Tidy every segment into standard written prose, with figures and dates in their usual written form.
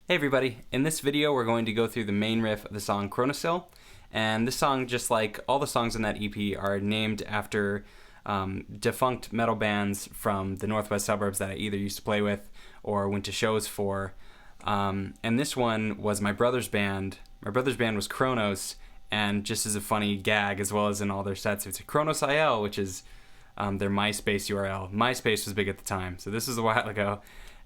Hey everybody, in this video we're going to go through the main riff of the song Chronosil, and this song, just like all the songs in that EP, are named after defunct metal bands from the northwest suburbs that I either used to play with or went to shows for. And this one was my brother's band. My brother's band was Chronos, and just as a funny gag, as well as in all their sets, it's chronosil, which is their MySpace URL. MySpace was big at the time, so this was a while ago.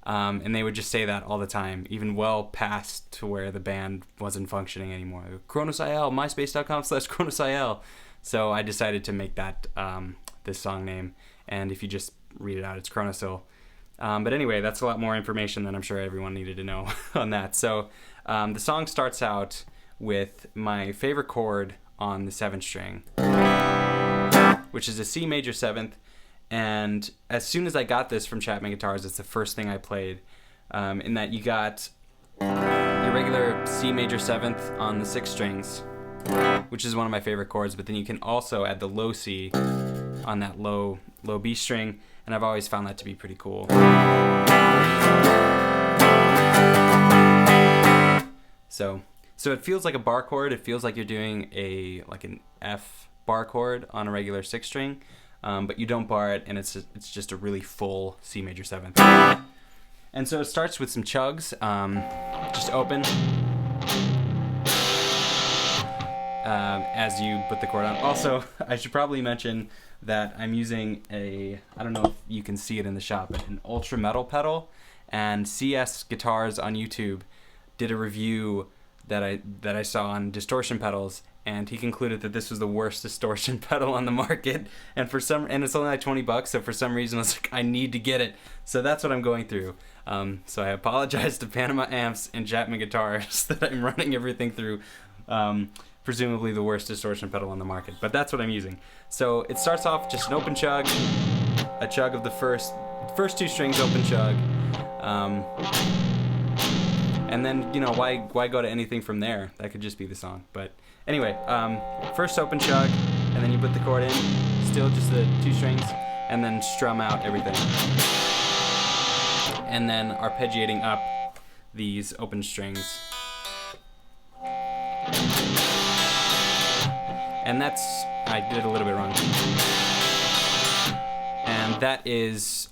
And they would just say that all the time, even well past to where the band wasn't functioning anymore. chronosil, myspace.com/chronosil. So I decided to make that this song name, and if you just read it out, it's Chronosil. But anyway, that's a lot more information than I'm sure everyone needed to know on that. So the song starts out with my favorite chord on the 7th string, which is a C major 7th. And as soon as I got this from Chapman Guitars, it's the first thing I played, in that you got your regular C major 7th on the 6 strings, which is one of my favorite chords, but then you can also add the low C on that low B string, and I've always found that to be pretty cool. So it feels like a bar chord. It feels like you're doing an F bar chord on a regular 6 string. But you don't bar it, and it's just a really full C major 7th. And so it starts with some chugs, just open, as you put the chord on. Also, I should probably mention that I'm using I don't know if you can see it in the shop, but an ultra metal pedal, and CS Guitars on YouTube did a review that I saw on distortion pedals, and he concluded that this was the worst distortion pedal on the market, and it's only like $20, so for some reason I was like, I need to get it. So that's what I'm going through. So I apologize to Panama Amps and Chapman Guitars that I'm running everything through presumably the worst distortion pedal on the market, but that's what I'm using. So it starts off just an open chug, a chug of the first 2 strings, open chug, and then, why go to anything from there? That could just be the song. But anyway, first open chug, and then you put the chord in, still just the 2 strings, and then strum out everything. And then arpeggiating up these open strings. And I did it a little bit wrong. And that is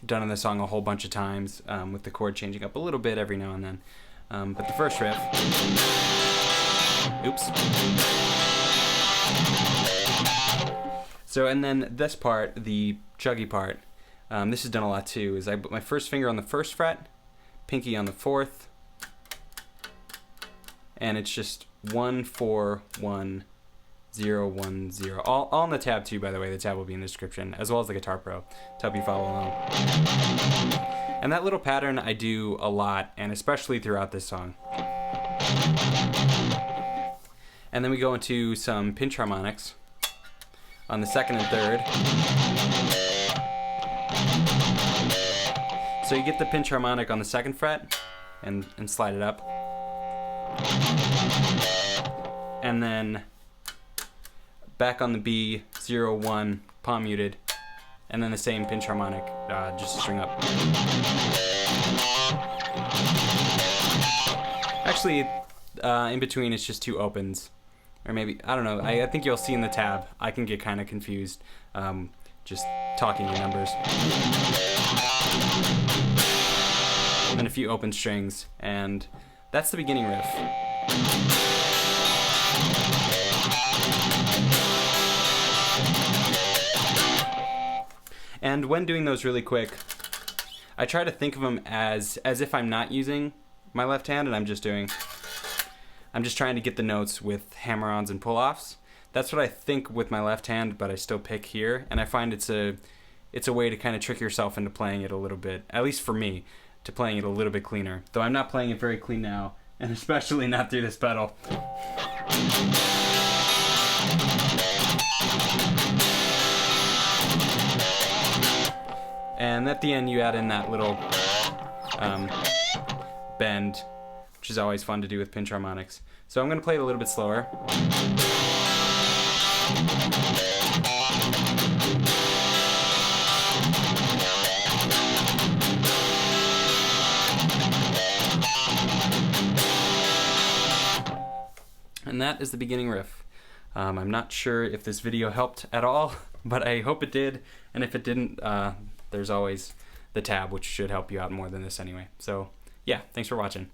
done in the song a whole bunch of times, with the chord changing up a little bit every now and then. But the first riff, oops. So, and then this part, the chuggy part, this is done a lot too, is I put my first finger on the 1st fret, pinky on the 4th, and it's just 1 4 1 0 1 0. All on the tab too, by the way. The tab will be in the description, as well as the Guitar Pro, to help you follow along. And that little pattern I do a lot, and especially throughout this song. And then we go into some pinch harmonics on the 2nd and 3rd. So you get the pinch harmonic on the 2nd fret and slide it up. And then back on the B, 0 1, palm muted, and then the same pinch harmonic, just string up. Actually, in between it's just 2 opens, or maybe, I don't know, I think you'll see in the tab, I can get kind of confused just talking in numbers. And then a few open strings, and that's the beginning riff. And when doing those really quick, I try to think of them as if I'm not using my left hand, and I'm just trying to get the notes with hammer-ons and pull-offs. That's what I think with my left hand, but I still pick here, and I find it's a way to kind of trick yourself into playing it a little bit, at least for me, to playing it a little bit cleaner. Though I'm not playing it very clean now, and especially not through this pedal. And at the end, you add in that little bend, which is always fun to do with pinch harmonics. So I'm going to play it a little bit slower. And that is the beginning riff. I'm not sure if this video helped at all, but I hope it did. And if it didn't, there's always the tab, which should help you out more than this anyway. So yeah, thanks for watching.